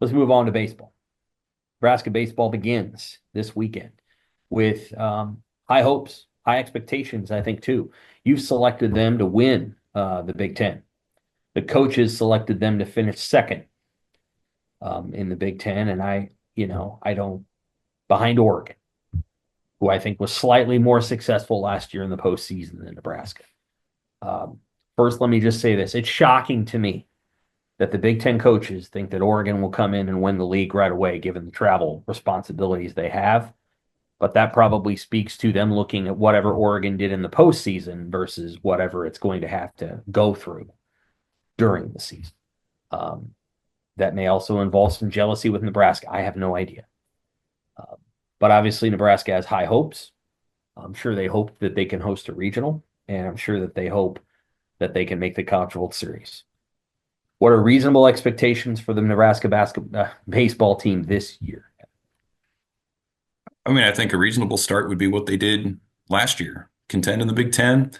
Let's move on to baseball. Nebraska baseball begins this weekend with high hopes, high expectations, I think, too. You've selected them to win the Big Ten. The coaches selected them to finish second in the Big Ten. And I don't, behind Oregon, who I think was slightly more successful last year in the postseason than Nebraska. First, let me just say this. It's shocking to me that the Big Ten coaches think that Oregon will come in and win the league right away, given the travel responsibilities they have. But that probably speaks to them looking at whatever Oregon did in the postseason versus whatever it's going to have to go through during the season. That may also involve some jealousy with Nebraska. I have no idea. But obviously, Nebraska has high hopes. I'm sure they hope that they can host a regional, and I'm sure that they hope that they can make the College World Series. What are reasonable expectations for the Nebraska baseball team this year? I mean, I think a reasonable start would be what they did last year. Contend in the Big Ten,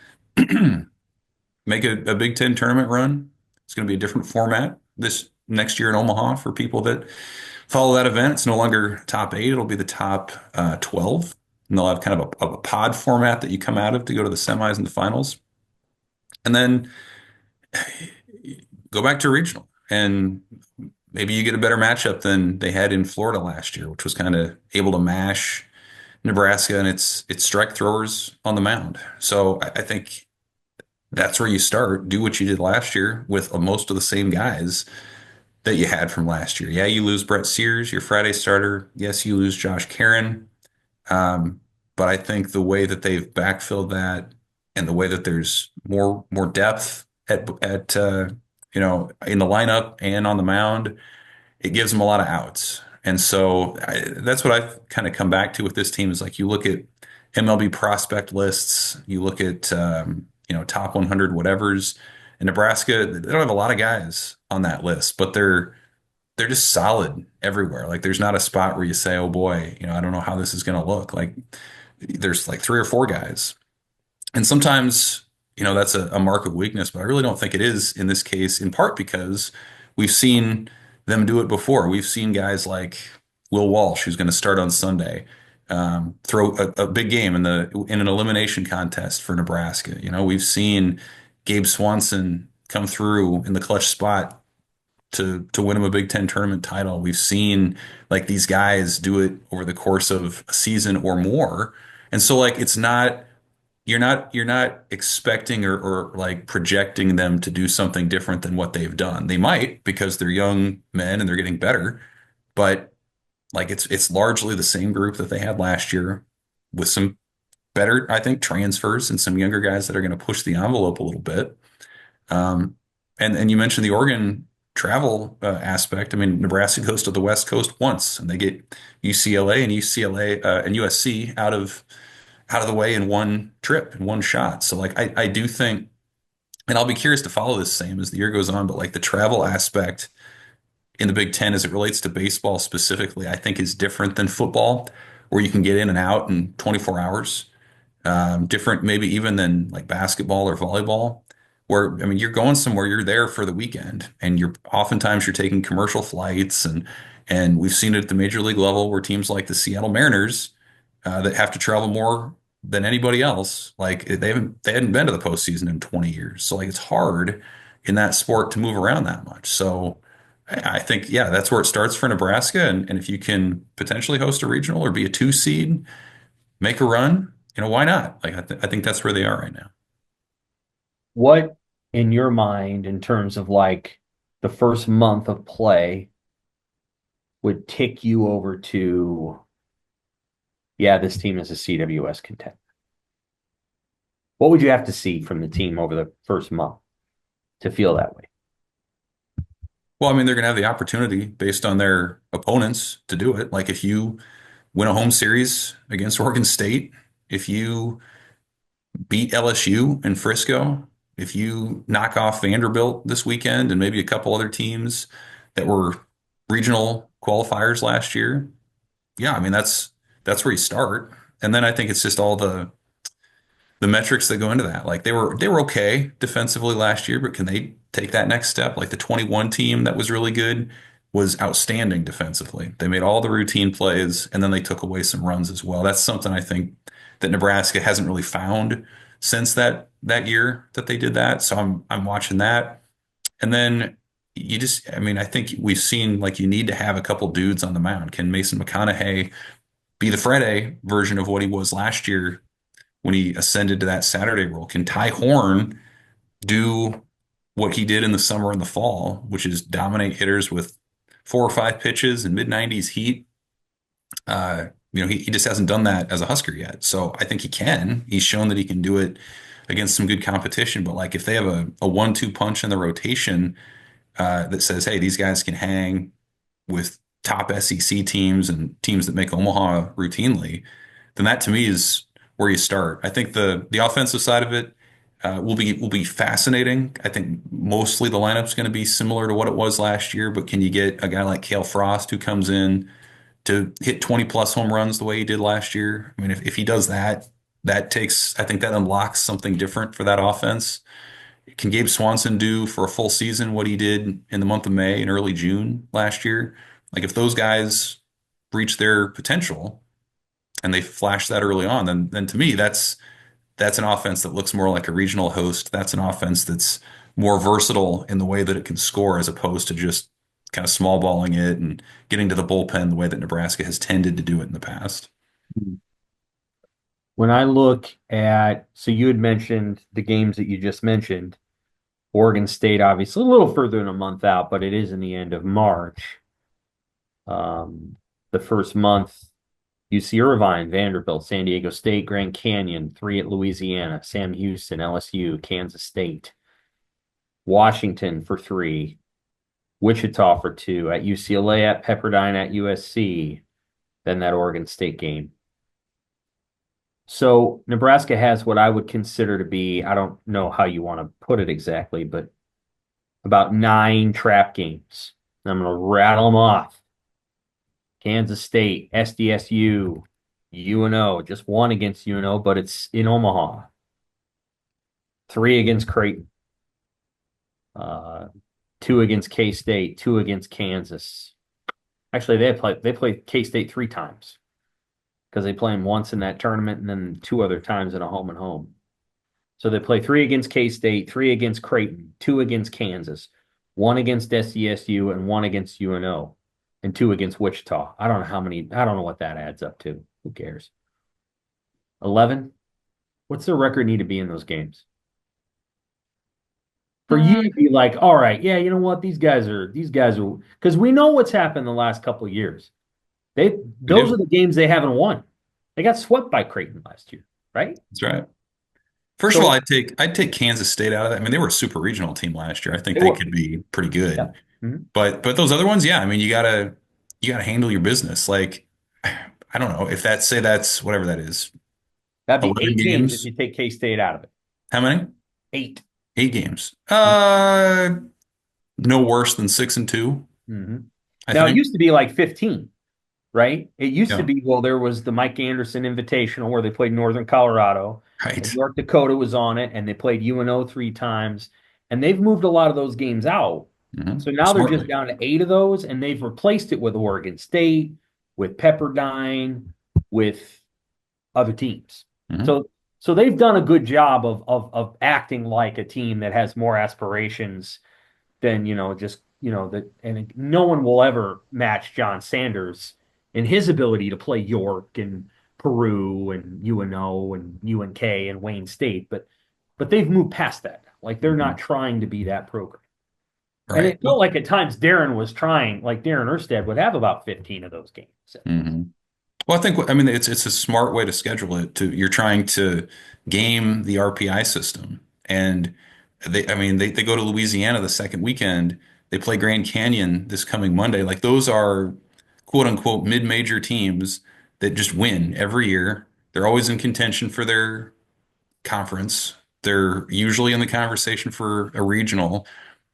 make a Big Ten tournament run. It's going to be a different format this next year in Omaha for people that follow that event. It's no longer top eight. It'll be the top 12. And they'll have kind of a pod format that you come out of to go to the semis and the finals. And then go back to regional. And maybe you get a better matchup than they had in Florida last year, which was kind of able to mash Nebraska and its strike throwers on the mound. So I think that's where you start. Do what you did last year with most of the same guys that you had from last year. Yeah, you lose Brett Sears, your Friday starter. Yes, you lose Josh Karen. But I think the way that they've backfilled that and the way that there's more depth at in the lineup and on the mound, it gives them a lot of outs. And so that's what I've kind of come back to with this team is like you look at MLB prospect lists, you look at top 100 whatevers. In Nebraska, they don't have a lot of guys on that list, but they're just solid everywhere. Like there's not a spot where you say, "Oh boy, I don't know how this is going to look." Like there's like three or four guys, and sometimes that's a mark of weakness, but I really don't think it is in this case. In part because we've seen them do it before. We've seen guys like Will Walsh, who's going to start on Sunday, throw a big game in an elimination contest for Nebraska. We've seen Gabe Swanson come through in the clutch spot to win him a Big Ten tournament title. We've seen like these guys do it over the course of a season or more. And so like it's not you're not expecting or like projecting them to do something different than what they've done. They might because they're young men and they're getting better, but like it's largely the same group that they had last year with some better, I think, transfers and some younger guys that are going to push the envelope a little bit. And you mentioned the Oregon travel aspect. I mean, Nebraska goes to the West Coast once, and they get UCLA and USC out of the way in one trip, in one shot. So like I do think, and I'll be curious to follow this same as the year goes on, but like the travel aspect in the Big Ten as it relates to baseball specifically, I think is different than football, where you can get in and out in 24 hours. Different maybe even than like basketball or volleyball, where I mean you're going somewhere, you're there for the weekend, and you're taking commercial flights, and we've seen it at the major league level where teams like the Seattle Mariners that have to travel more than anybody else, like they hadn't been to the postseason in 20 years, so like it's hard in that sport to move around that much. So I think yeah, that's where it starts for Nebraska, and if you can potentially host a regional or be a two seed make a run, why not? Like I think that's where they are right now. What, in your mind, in terms of like the first month of play, would tick you over to, yeah, this team is a CWS contender? What would you have to see from the team over the first month to feel that way? Well, I mean, they're going to have the opportunity based on their opponents to do it. Like if you win a home series against Oregon State, if you beat LSU in Frisco, if you knock off Vanderbilt this weekend and maybe a couple other teams that were regional qualifiers last year, yeah, I mean that's where you start. And then I think it's just all the metrics that go into that. Like they were okay defensively last year, but can they take that next step? Like the 21 team that was really good was outstanding defensively. They made all the routine plays and then they took away some runs as well. That's something I think that Nebraska hasn't really found since that year that they did that. So I'm watching that. And then you just, I mean, I think we've seen like you need to have a couple dudes on the mound. Can Mason McConaughey be the Friday version of what he was last year when he ascended to that Saturday role? Can Ty Horn do what he did in the summer and the fall, which is dominate hitters with 4 or 5 pitches and mid 90s heat? He just hasn't done that as a Husker yet. So I think he can. He's shown that he can do it against some good competition. But like if they have a 1-2 punch in the rotation that says, hey, these guys can hang with top SEC teams and teams that make Omaha routinely, then that to me is where you start. I think the offensive side of it will be fascinating. I think mostly the lineup's going to be similar to what it was last year, but can you get a guy like Kale Frost who comes in to hit 20 plus home runs the way he did last year? I mean, if he does that, I think that unlocks something different for that offense. Can Gabe Swanson do for a full season what he did in the month of May and early June last year? Like if those guys reach their potential and they flash that early on, then to me that's an offense that looks more like a regional host. That's an offense that's more versatile in the way that it can score as opposed to just kind of small balling it and getting to the bullpen the way that Nebraska has tended to do it in the past. When I look at, so you had mentioned the games that you just mentioned, Oregon State, obviously a little further than a month out, but it is in the end of March. The first month, UC Irvine, Vanderbilt, San Diego State, Grand Canyon, 3 at Louisiana, Sam Houston, LSU, Kansas State, Washington for 3, Wichita for 2, at UCLA, at Pepperdine, at USC, then that Oregon State game. So Nebraska has what I would consider to be, I don't know how you want to put it exactly, but about 9 trap games. I'm going to rattle them off. Kansas State, SDSU, UNO, just 1 against UNO, but it's in Omaha. 3 against Creighton. 2 against K-State, 2 against Kansas. Actually, they played K-State 3 times because they play them once in that tournament and then 2 other times in a home and home. So they play 3 against K-State, 3 against Creighton, 2 against Kansas, 1 against SDSU, and 1 against UNO, and 2 against Wichita. I don't know what that adds up to. Who cares? 11? What's their record need to be in those games? For you to be like, all right, yeah, you know what? These guys are, because we know what's happened the last couple of years. We Those do. are the games they haven't won. They got swept by Creighton last year, right? That's right. First of all, So I'd take Kansas State out of that. I mean, they were a super regional team last year. I think they they were, could be pretty yeah. good. Mhm. But those other ones, yeah, I mean, you gotta handle your business. Like, I don't know if that's whatever that is, That'd be 11 8 games if games. you take K-State out of it. How many? 8. 8 games. Mhm. No worse than 6-2, Mhm. I Now it think. used to be like 15, right? It used to Yeah. be, well, there was the Mike Anderson Invitational where they played Northern Colorado, and Right. North Dakota was on it, and they played UNO 3 times, and they've moved a lot of those games out. So now they're just Smartly. down to 8 of those, and they've replaced it with Oregon State, with Pepperdine, with other teams. Hmm. So they've done a good job of acting like a team that has more aspirations than just that, and no one will ever match John Sanders in his ability to play York and Peru and UNO and UNK and Wayne State, but they've moved past that. Like they're not trying to be that program. And Right. it felt like at times Darren was trying, like Darren Erstad would have about 15 of those games. Hmm. Well, I mean, it's a smart way to schedule it. You're trying to game the RPI system, and I mean, they go to Louisiana the second weekend. They play Grand Canyon this coming Monday. Like those are quote unquote mid-major teams that just win every year. They're always in contention for their conference. They're usually in the conversation for a regional.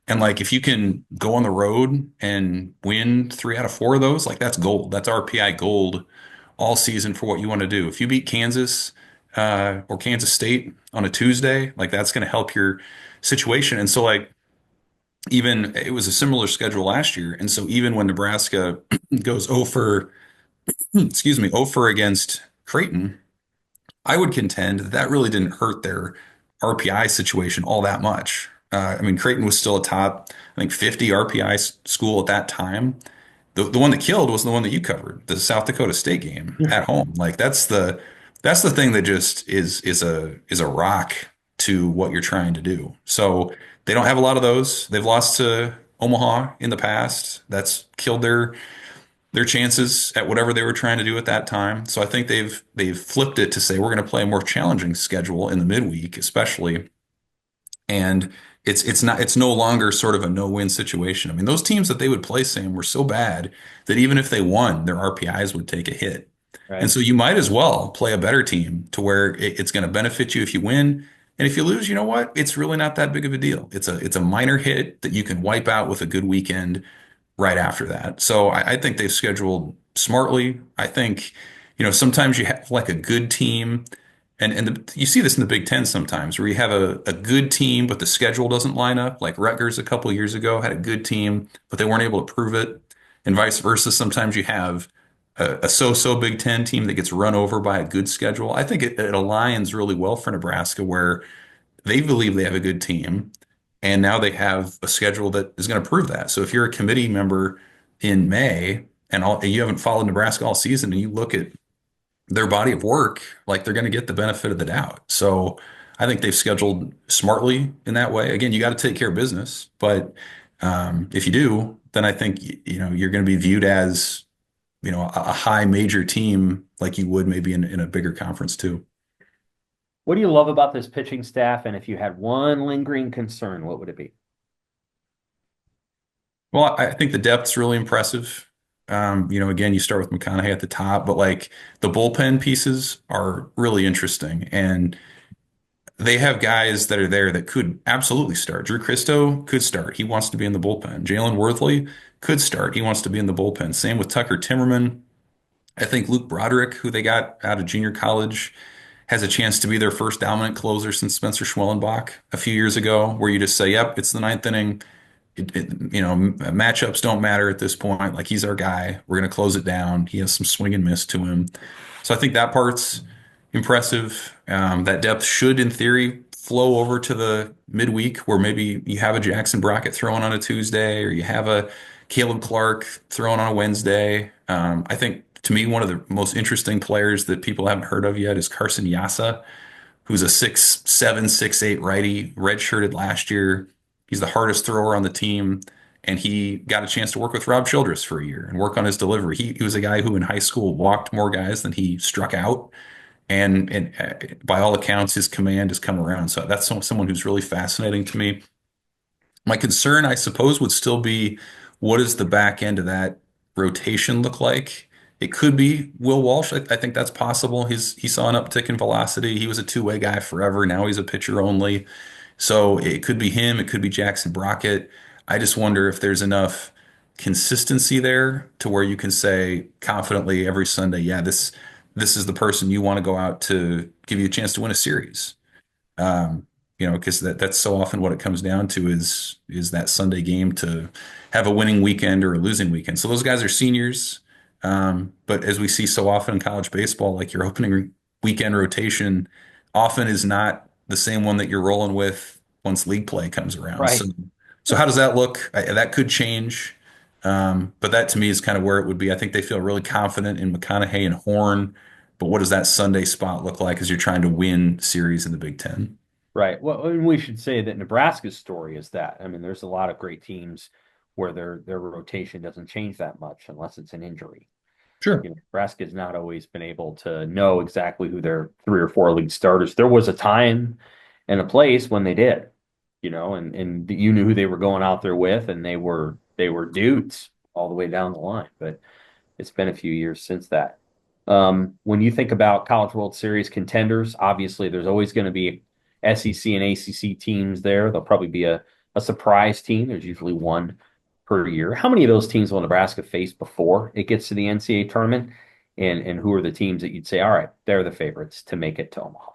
And like if you can go on the road and win 3 out of 4 of those, like that's gold. That's RPI gold all season for what you want to do. If you beat Kansas or Kansas State on a Tuesday, like that's going to help your situation. And so like even it was a similar schedule last year. And so even when Nebraska goes 0 for, excuse me, 0 for against Creighton, I would contend that that really didn't hurt their RPI situation all that much. I mean, Creighton was still a top, I think, 50 RPI school at that time. The one that killed was the one that you covered, the South Dakota State game Yeah. at home. Like that's the thing that just is a rock to what you're trying to do. So they don't have a lot of those. They've lost to Omaha in the past. That's killed their chances at whatever they were trying to do at that time. So I think they've flipped it to say we're going to play a more challenging schedule in the midweek, especially. And it's no longer sort of a no-win situation. I mean, those teams that they would play, Sam, were so bad that even if they won, their RPIs would take a hit. And Right. so you might as well play a better team to where it's going to benefit you if you win. And if you lose, you know what? It's really not that big of a deal. It's a minor hit that you can wipe out with a good weekend right after that. So I think they've scheduled smartly. I think, sometimes you have like a good team, and you see this in the Big Ten sometimes, where you have a good team, but the schedule doesn't line up. Like Rutgers a couple years ago had a good team, but they weren't able to prove it, and vice versa. Sometimes you have a so-so Big Ten team that gets run over by a good schedule. I think it aligns really well for Nebraska, where they believe they have a good team, and now they have a schedule that is going to prove that. So if you're a committee member in May and you haven't followed Nebraska all season, and you look at their body of work, like they're going to get the benefit of the doubt. So I think they've scheduled smartly in that way. Again, you got to take care of business, but if you do, then I think you're going to be viewed as a high major team like you would maybe in a bigger conference too. What do you love about this pitching staff? And if you had one lingering concern, what would it be? Well, I think the depth's really impressive. Again, you start with McConaughey at the top, but like the bullpen pieces are really interesting. And they have guys that are there that could absolutely start. Drew Christo could start. He wants to be in the bullpen. Jalen Worthley could start. He wants to be in the bullpen. Same with Tucker Timmerman. I think Luke Broderick, who they got out of junior college, has a chance to be their first dominant closer since Spencer Schwellenbach a few years ago, where you just say, yep, it's the ninth inning. Matchups don't matter at this point. Like he's our guy. We're going to close it down. He has some swing and miss to him. So I think that part's impressive. That depth should, in theory, flow over to the midweek where maybe you have a Jackson Brockett throwing on a Tuesday or you have a Caleb Clark throwing on a Wednesday. I think to me, one of the most interesting players that people haven't heard of yet is Carson Yassa, who's a 6'7", 6'8" righty, redshirted last year. He's the hardest thrower on the team, and he got a chance to work with Rob Childress for a year and work on his delivery. He was a guy who in high school walked more guys than he struck out, and by all accounts, his command has come around. So that's someone who's really fascinating to me. My concern, I suppose, would still be what does the back end of that rotation look like? It could be Will Walsh. I think that's possible. He saw an uptick in velocity. He was a two-way guy forever. Now he's a pitcher only. So it could be him. It could be Jackson Brockett. I just wonder if there's enough consistency there to where you can say confidently every Sunday, yeah, this is the person you want to go out to give you a chance to win a series. Because that's so often what it comes down to is that Sunday game to have a winning weekend or a losing weekend. So those guys are seniors. But as we see so often in college baseball, like your opening weekend rotation often is not the same one that you're rolling with once league play comes around. So, Right. so how does that look? That could change. But that to me is kind of where it would be. I think they feel really confident in McConaughey and Horn. But what does that Sunday spot look like as you're trying to win series in the Big Ten? Right. Well, and we should say that Nebraska's story is that. I mean, there's a lot of great teams where their rotation doesn't change that much unless it's an injury. Sure. Nebraska's not always been able to know exactly who their three or four league starters. There was a time and a place when they did, and you knew who they were going out there with, and they were dudes all the way down the line. But it's been a few years since that. When you think about College World Series contenders, obviously there's always going to be SEC and ACC teams there. There'll probably be a surprise team. There's usually one per year. How many of those teams will Nebraska face before it gets to the NCAA tournament? And who are the teams that you'd say, all right, they're the favorites to make it to Omaha?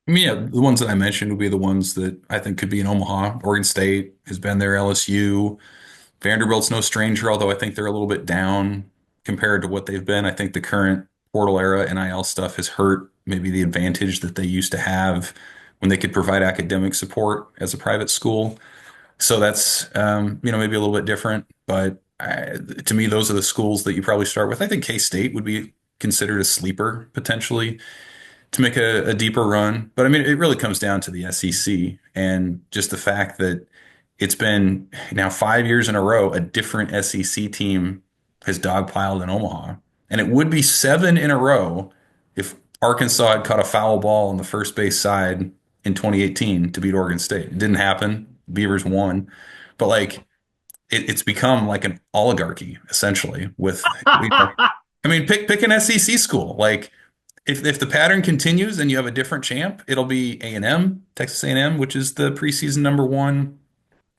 I mean, yeah, the ones that I mentioned would be the ones that I think could be in Omaha. Oregon State has been there, LSU. Vanderbilt's no stranger, although I think they're a little bit down compared to what they've been. I think the current portal era NIL stuff has hurt maybe the advantage that they used to have when they could provide academic support as a private school. So that's maybe a little bit different, but to me, those are the schools that you probably start with. I think K-State would be considered a sleeper potentially to make a deeper run. But I mean, it really comes down to the SEC and just the fact that it's been now 5 years in a row, a different SEC team has dogpiled in Omaha. And it would be seven in a row if Arkansas had caught a foul ball on the first base side in 2018 to beat Oregon State. It didn't happen. Beavers won. But like it's become like an oligarchy essentially with I mean pick an SEC school. Like if the pattern continues and you have a different champ, it'll be A&M, Texas A&M, which is the preseason number one.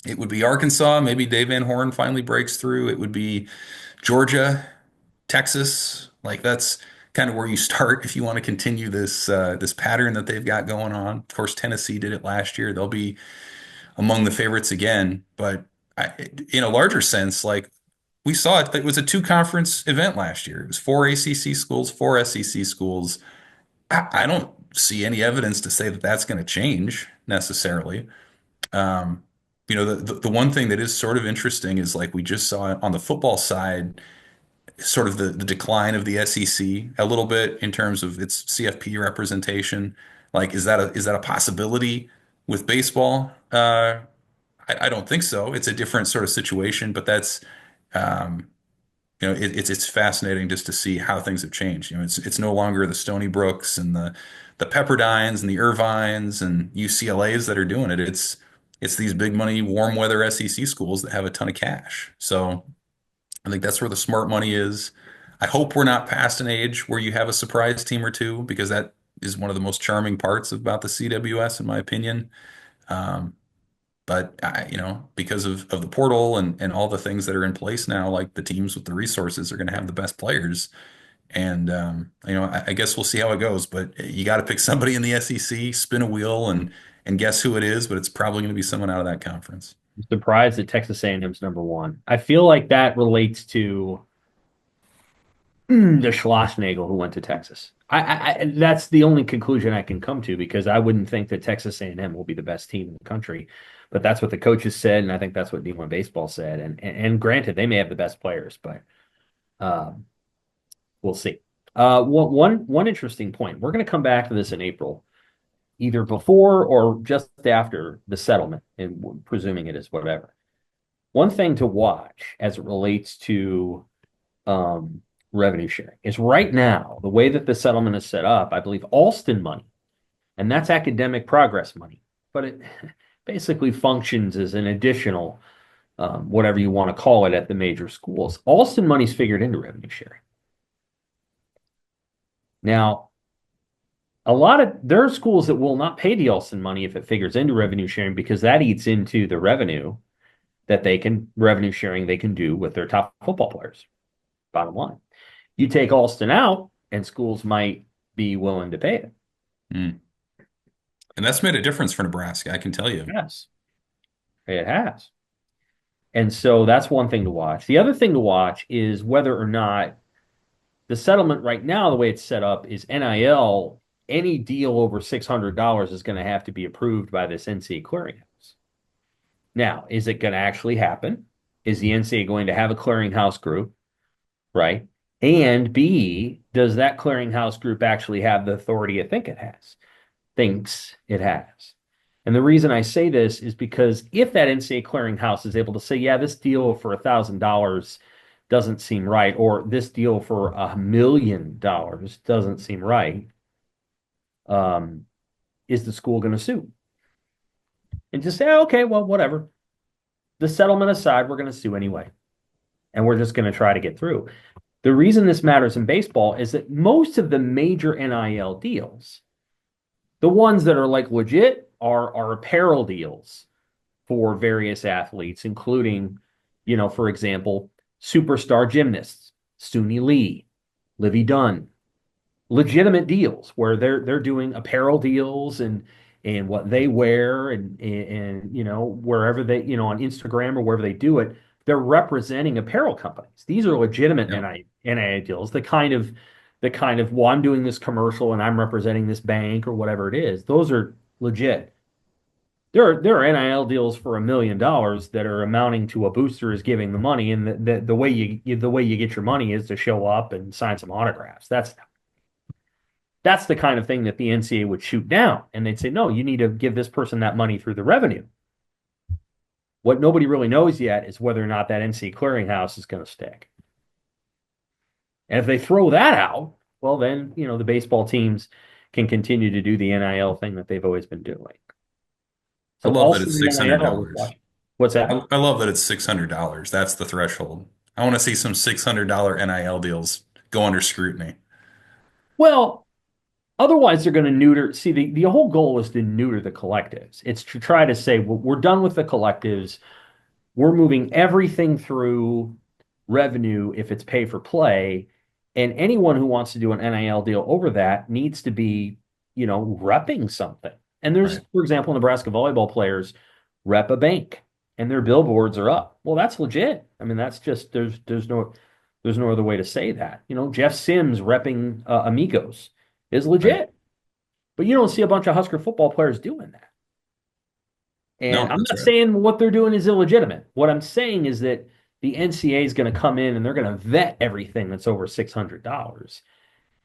It would be Arkansas. Maybe Dave Van Horn finally breaks through. It would be Georgia, Texas. Like that's kind of where you start if you want to continue this pattern that they've got going on. Of course, Tennessee did it last year. They'll be among the favorites again. But in a larger sense, like we saw it, it was a two-conference event last year. It was four ACC schools, four SEC schools. I don't see any evidence to say that that's going to change necessarily. Um, the one thing that is sort of interesting is like we just saw on the football side, sort of the decline of the SEC a little bit in terms of its CFP representation. Like, is that a possibility with baseball? I don't think so. It's a different sort of situation, but that's um, it's fascinating just to see how things have changed. It's no longer the Stony Brooks and the Pepperdines and the Irvines and UCLA's that are doing it. It's these big money, warm weather SEC schools that have a ton of cash. So I think that's where the smart money is. I hope we're not past an age where you have a surprise team or two, because that is one of the most charming parts about the CWS, in my opinion. Um, but because of the portal and all the things that are in place now, like the teams with the resources are going to have the best players. And I guess we'll see how it goes. But you got to pick somebody in the SEC, spin a wheel, and guess who it is. But it's probably going to be someone out of that conference. I'm surprised that Texas A&M's number one. I feel like that relates to the Schlossnagel who went to Texas. That's the only conclusion I can come to, because I wouldn't think that Texas A&M will be the best team in the country, but that's what the coaches said, and I think that's what D1 Baseball said. And granted, they may have the best players, but um, we'll see. One interesting point. We're going to come back to this in April, either before or just after the settlement, and presuming it is whatever. One thing to watch as it relates to um, revenue sharing is right now, the way that the settlement is set up, I believe Alston money, and that's academic progress money, but it basically functions as an additional, whatever you want to call it, at the major schools. Alston money's figured into revenue sharing. Now, there are schools that will not pay the Alston money if it figures into revenue sharing, because that eats into the revenue revenue sharing they can do with their top football players. Bottom line. You take Alston out, and schools might be willing to pay it. Mm. And that's made a difference for Nebraska, I can tell you. Yes, it has. And so that's one thing to watch. The other thing to watch is whether or not the settlement right now, the way it's set up, is NIL. Any deal over $600 is going to have to be approved by this NCAA clearinghouse. Now, is it going to actually happen? Is the NCAA going to have a clearinghouse group, right? And B, does that clearinghouse group actually have the authority it thinks it has? And the reason I say this is because if that NCAA clearinghouse is able to say, yeah, this deal for $1,000 doesn't seem right, or this deal for $1 million doesn't seem right, is the school going to sue? And just say, okay, well, whatever. The settlement aside, we're going to sue anyway. And we're just going to try to get through. The reason this matters in baseball is that most of the major NIL deals, the ones that are like legit, are apparel deals for various athletes, including, for example, superstar gymnasts, Suni Lee, Livy Dunn, legitimate deals where they're doing apparel deals and what they wear and wherever they on Instagram or wherever they do it, they're representing apparel companies. These are legitimate Yep. NIL deals. The kind of well, I'm doing this commercial and I'm representing this bank or whatever it is. Those are legit. There are NIL deals for $1 million that are amounting to a booster is giving the money, and the way you get your money is to show up and sign some autographs. That's the kind of thing that the NCAA would shoot down, and they'd say, no, you need to give this person that money through the revenue. What nobody really knows yet is whether or not that NCAA clearinghouse is going to stick. And if they throw that out, well, then the baseball teams can continue to do the NIL thing that they've always been doing. I So love all that it's through the six hundred NIL, I was dollars. watching. What's that? I love that it's $600. That's the threshold. I want to see some $600 NIL deals go under scrutiny. Well, otherwise, they're going to neuter. See, the whole goal is to neuter the collectives. It's to try to say, well, we're done with the collectives. We're moving everything through revenue if it's pay for play. And anyone who wants to do an NIL deal over that needs to be, repping something. And there's, Right. for example, Nebraska volleyball players rep a bank and their billboards are up. Well, that's legit. I mean, that's just there's no other way to say that. Jeff Sims repping Amigos is Right. legit. But you don't see a bunch of Husker football players doing that. And No, I'm that's not right. saying what they're doing is illegitimate. What I'm saying is that the NCAA is going to come in and they're going to vet everything that's over $600.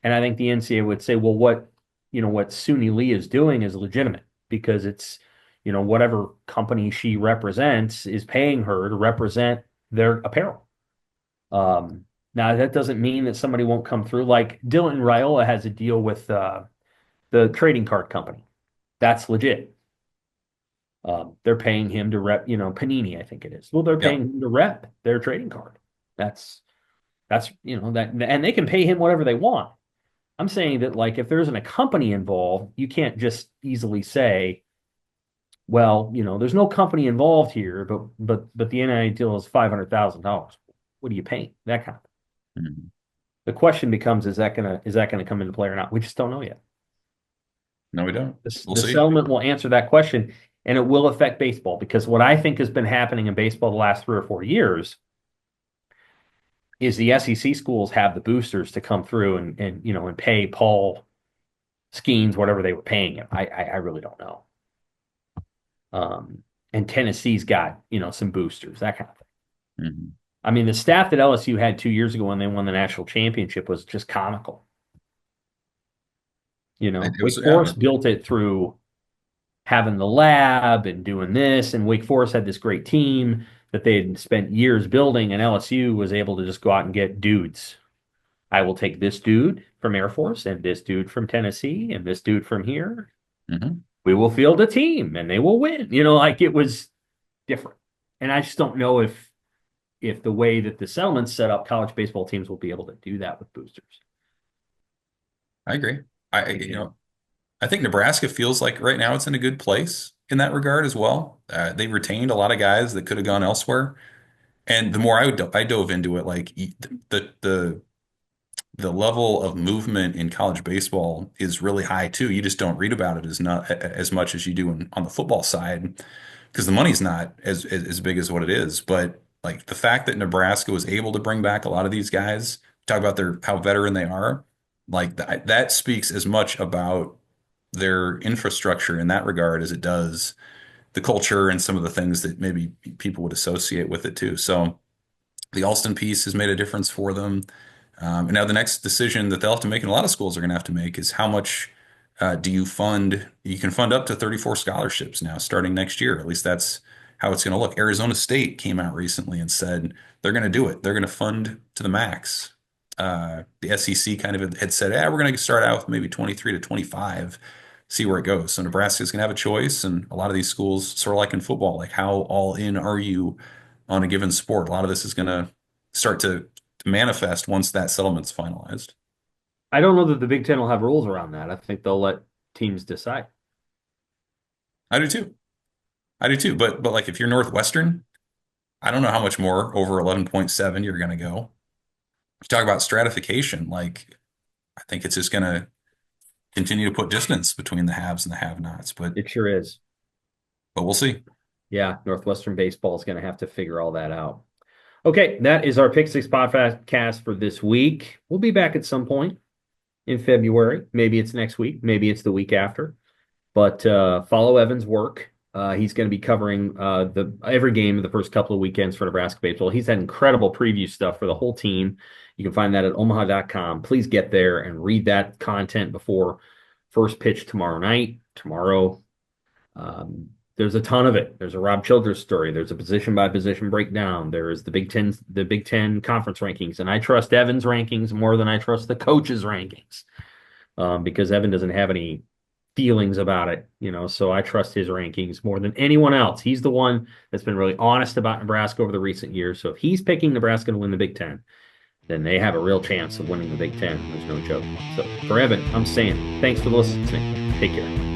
And I think the NCAA would say, well, what Suni Lee is doing is legitimate because it's, whatever company she represents is paying her to represent their apparel. Now that doesn't mean that somebody won't come through. Like Dylan Raiola has a deal with the trading card company. That's legit. They're paying him to rep, Panini, I think it is. Well, they're paying Yep. him to rep their trading card. That's and they can pay him whatever they want. I'm saying that like if there isn't a company involved, you can't just easily say, well, there's no company involved here, but the NIL deal is $500,000. What are you paying? That kind of thing. Mhm. The question becomes, is that gonna come into play or not? We just don't know yet. No, we don't. We'll The see. settlement will answer that question, and it will affect baseball because what I think has been happening in baseball the last 3 or 4 years is the SEC schools have the boosters to come through and pay Paul Skeens whatever they were paying him. I really don't know. And Tennessee's got some boosters, that kind of thing. Mhm. I mean, the staff that LSU had 2 years ago when they won the national championship was just comical. It was, Wake yeah. Forest built it through having the lab and doing this, and Wake Forest had this great team that they had spent years building, and LSU was able to just go out and get dudes. I will take this dude from Air Force and this dude from Tennessee and this dude from here. Mhm. We will field a team and they will win. Like it was different. And I just don't know if the way that the settlement's set up, college baseball teams will be able to do that with boosters. I agree. I, you Again, know, I think Nebraska feels like right now it's in a good place in that regard as well. They retained a lot of guys that could have gone elsewhere. And the more I dove into it, like the level of movement in college baseball is really high too. You just don't read about it as much as you do on the football side because the money's not as big as what it is. But like the fact that Nebraska was able to bring back a lot of these guys, talk about their how veteran they are, like that speaks as much about their infrastructure in that regard as it does the culture and some of the things that maybe people would associate with it too. So the Alston piece has made a difference for them. And now the next decision that they'll have to make, and a lot of schools are going to have to make, is how much do you fund? You can fund up to 34 scholarships now, starting next year. At least that's how it's going to look. Arizona State came out recently and said they're going to do it. They're going to fund to the max. The SEC kind of had said, "Yeah, we're going to start out with maybe 23 to 25, see where it goes." So Nebraska's going to have a choice, and a lot of these schools, sort of like in football, like how all in are you on a given sport? A lot of this is going to start to manifest once that settlement's finalized. I don't know that the Big Ten will have rules around that. I think they'll let teams decide. I do too. I do too. But like if you're Northwestern, I don't know how much more over 11.7 you're going to go. You talk about stratification, like I think it's just going to continue to put distance between the haves and the have-nots. It sure is. But we'll see. Yeah, Northwestern baseball is going to have to figure all that out. Okay, that is our Pick Six podcast for this week. We'll be back at some point in February. Maybe it's next week. Maybe it's the week after. But follow Evan's work. He's going to be covering every game of the first couple of weekends for Nebraska baseball. He's had incredible preview stuff for the whole team. You can find that at omaha.com. Please get there and read that content before first pitch tomorrow night. There's a ton of it. There's a Rob Childress story. There's a position by position breakdown. There is the Big Ten conference rankings, and I trust Evan's rankings more than I trust the coach's rankings, because Evan doesn't have any feelings about it, so I trust his rankings more than anyone else. He's the one that's been really honest about Nebraska over the recent years. So if he's picking Nebraska to win the Big Ten, then they have a real chance of winning the Big Ten. There's no joke. So for Evan, I'm saying thanks for listening. Take care.